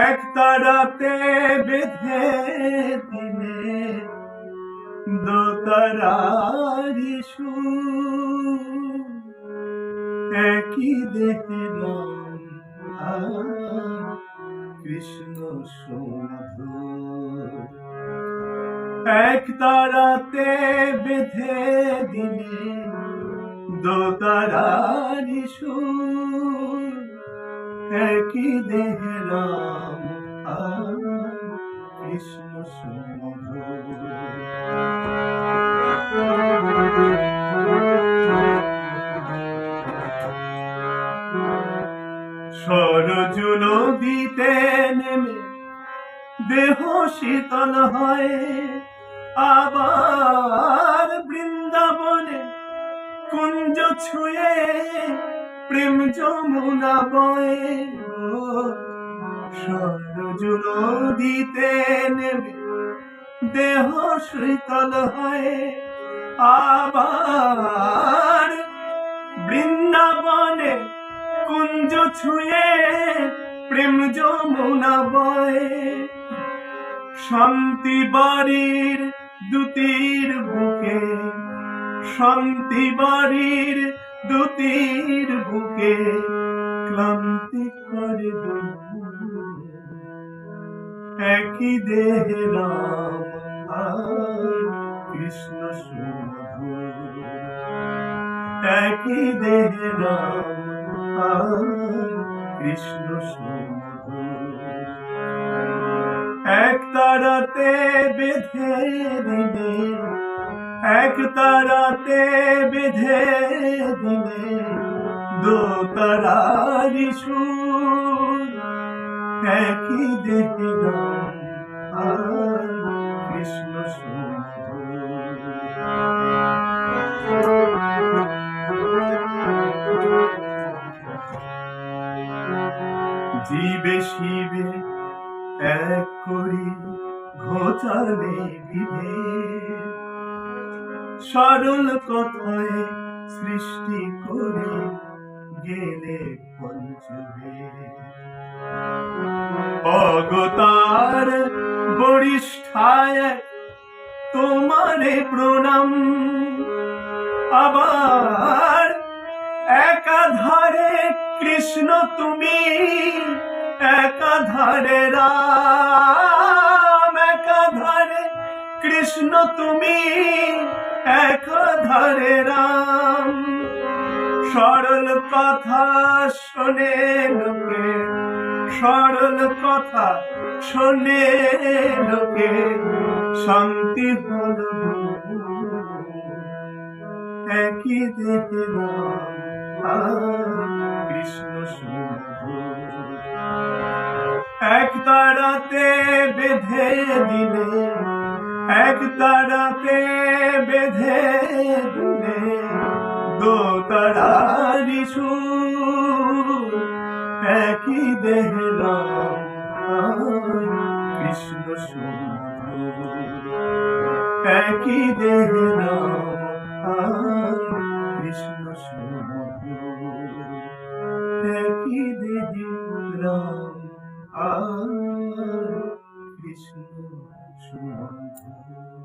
এক তারাতে বেঁধে দিলে দোতারারি সুর, একই দেখলাম কৃষ্ণ সুমধুর। এক তারাতে বেঁধে দিলে দোতারারি সুর, একই দেখলাম কৃষ্ণ সুমধুর। সরজু নদীতে নেমে দেহ শীতল হয়, আবার বৃন্দাবনে কুঞ্জ ছুঁয়ে প্রেম যমুনা বয়ে। সরজু নদীতে নেমে দেহ শীতল হয়, আবার বৃন্দাবনে কুঞ্জ ছুঁয়ে প্রেম যমুনা বয়ে। শান্তি বাড়ির দুতির বুকে, শান্তি বাড়ির দুতির বুকে ক্লান্তি করে একই দেহে রাম কৃষ্ণ সুমধুর, একই দেহে রাম কৃষ্ণ সুমধুর। এক তারাতে বেঁধে দিলে, এক তারাতে বেঁধে দিলে দোতারারি সুর, একই দেখলাম কৃষ্ণ সুমধুর। জীবে শিবে এক করি ঘোচালে বিভেদ, সরল কথায় সৃষ্টি করে গেলে পঞ্চবেদ। অগতার বরিষ্ঠায় তোমারে প্রণাম, আবার একাধারে কৃষ্ণ তুমি, একাধারে রাম, একাধারে কৃষ্ণ তুমি, একাধারে রাম। সরল কথা শোনে লোকে, সরল কথা শোনে লোকে শান্তি হল একই দেখলাম কৃষ্ণ সুমধুর। এক তারাতে বেঁধে দিলে, এক তারাতে বেঁধে দিলে দোতারারি সুর, একই দেখলাম কৃষ্ণ সুমধুর, একই দেখলাম কৃষ্ণ সুমধুর, একই দেখলাম কৃষ্ণ সুমধুর।